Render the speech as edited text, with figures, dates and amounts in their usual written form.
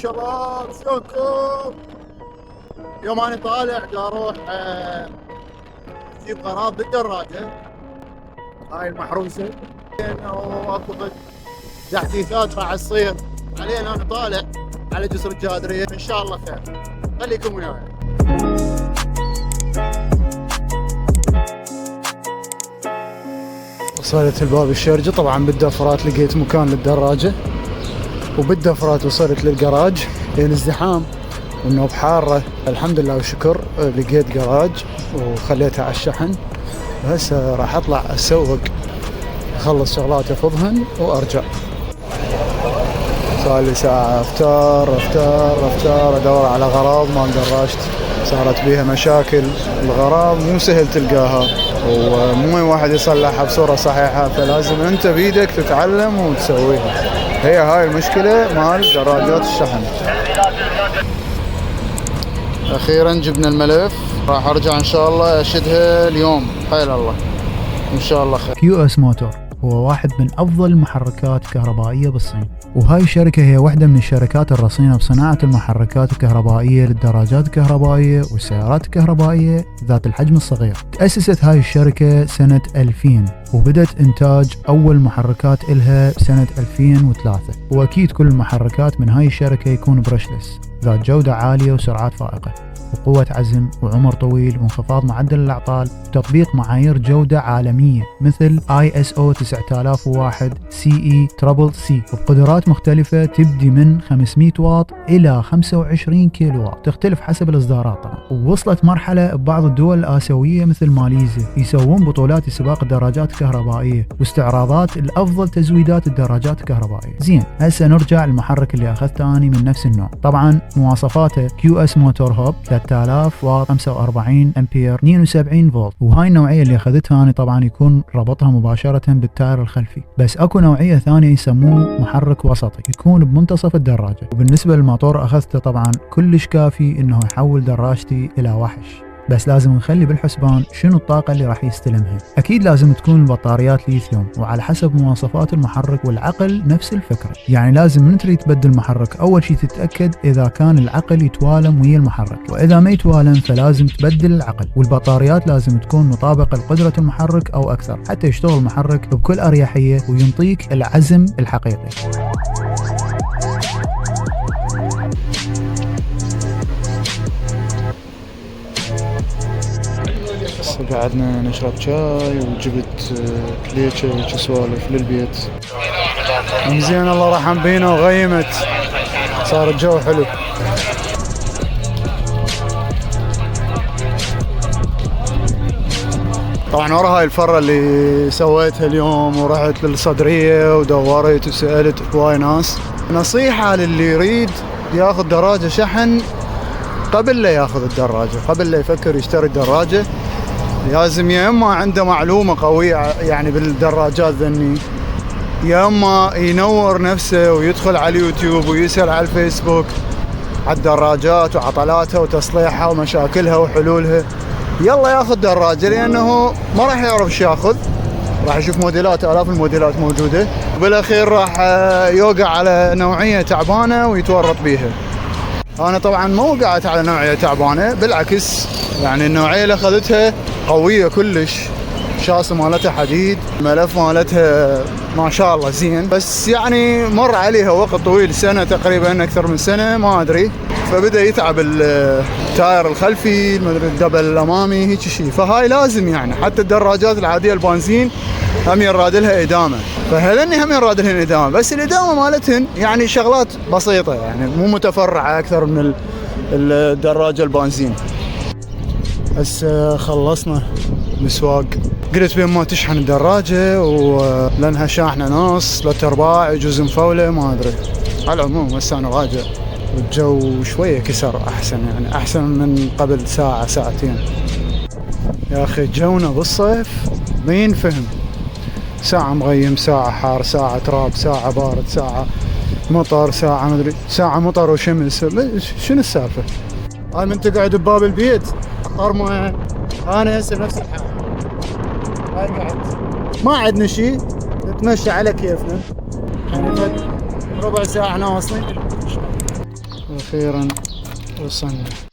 شباب شلونكم؟ يوم انا طالع دا اروح اجيب غراض بالدراجه هاي المحروسه واكو تحديثات راح تصير علينا. انا طالع على جسر الجادريه ان شاء الله خير. خليكم وياي. وصلت الباب الشرجي، طبعا بالدفرات لقيت مكان للدراجه، وبالدفرات وصلت للجراج لين ازدحام والنوب حاره. الحمد لله والشكر لقيت جراج وخليتها على الشحن. هسه راح اطلع اسوق اخلص شغلات افضهن وارجع. صار لي ساعه افتار ادور على غراض ما دراجتي، صارت بيها مشاكل. الغراض مو سهل تلقاها ومو واحد يصلحها بصوره صحيحه، فلازم انت بيدك تتعلم وتسويها. هي هاي المشكله مال دراجات الشحن. اخيرا جبنا الملف، راح ارجع ان شاء الله اشدها اليوم. حيل الله ان شاء الله خير. كيو اس موتور هو واحد من افضل المحركات الكهربائيه بالصين، وهاي الشركه هي واحده من الشركات الرصينه بصناعه المحركات الكهربائيه للدراجات الكهربائيه والسيارات الكهربائيه ذات الحجم الصغير. تاسست هاي الشركه سنه 2000 وبدت انتاج اول محركات الها سنه 2003. واكيد كل المحركات من هاي الشركه يكون برشلس ذات جوده عاليه وسرعات فائقه وقوة عزم وعمر طويل وانخفاض معدل الأعطال وتطبيق معايير جودة عالمية مثل ISO 9001 CE CCC وبقدرات مختلفة تبدي من 500 واط إلى 25 كيلو واط، تختلف حسب الإصدارات طبعا. ووصلت مرحلة ببعض الدول الآسيوية مثل ماليزيا يسوون بطولات سباق الدراجات الكهربائية واستعراضات الأفضل تزويدات الدراجات الكهربائية. زين، هسه نرجع للمحرك اللي أخذته أنا من نفس النوع. طبعا مواصفاته QS موتور هوب 3000 واط 45 امبير 72 فولت، وهاي النوعيه اللي اخذتها انا طبعا يكون ربطها مباشره بالتاير الخلفي. بس اكو نوعيه ثانيه يسموه محرك وسطي يكون بمنتصف الدراجه. وبالنسبه للموتور اخذته طبعا كلش كافي انه يحول دراجتي الى وحش، بس لازم نخلي بالحسبان شنو الطاقة اللي راح يستلمها. أكيد لازم تكون البطاريات ليثيوم وعلى حسب مواصفات المحرك، والعقل نفس الفكرة. يعني لازم من تريد تبدل محرك أول شي تتأكد إذا كان العقل يتوالم ويا المحرك، وإذا ما يتوالم فلازم تبدل العقل. والبطاريات لازم تكون مطابقة لقدرة المحرك أو أكثر حتى يشتغل المحرك بكل أريحية وينطيك العزم الحقيقي. قعدنا نشرب شاي وجبت كليتشة وسوالف للبيت. زين الله رحم بينا وغيمت، صار الجو حلو. طبعا ورا هاي الفرة اللي سويتها اليوم ورحت للصدرية ودورت وسألت هواي ناس. نصيحة للي يريد ياخذ دراجة شحن قبل لا ياخذ الدراجة، قبل لا يفكر يشتري الدراجة، لازم يا اما عنده معلومة قوية يعني بالدراجات ذني، يا اما ينور نفسه ويدخل على اليوتيوب ويسأل على الفيسبوك على الدراجات وعطلاتها وتصليحها ومشاكلها وحلولها، يلا ياخذ دراجة، لانه ما راح يعرف ايش ياخذ، راح يشوف موديلات، الاف الموديلات موجودة، وبالاخير راح يوقع على نوعية تعبانة ويتورط بيها. انا طبعا ما وقعت على نوعية تعبانة، بالعكس يعني النوعية اللي اخذتها قوية كلش، شاصة مالتها حديد، ملف مالتها ما شاء الله زين، بس يعني مر عليها وقت طويل، سنة تقريبا اكثر من سنة ما ادري، فبدأ يتعب التاير الخلفي، الدبل الامامي هيك شيء. فهاي لازم يعني حتى الدراجات العادية البنزين هم يراد لها ادامة، فهذني هم يراد لهن ادامة، بس الادامة مالتهن يعني شغلات بسيطة يعني مو متفرعة اكثر من الدراجة البنزين. هسه خلصنا مسواق، قلت بين ما تشحن الدراجة ولانها شاحنة نص للترباع يجوز مفولة ما ادري. على العموم هسه انا راجع والجو شوية كسر احسن، يعني احسن من قبل ساعة ساعتين. يا اخي جونا بالصيف مين فهم، ساعة مغيم، ساعة حار، ساعة تراب، ساعة بارد، ساعة مطر، ساعة مدري، ساعة مطر وشمس، شنو السالفة؟ هاي من تقعد بباب البيت طرمة، انا هسه نفس الحال، هاي قعدت ما عندنا شيء، نتمشى على كيفنا، يعني ربع ساعة احنا واصلين. واخيرا وصلنا.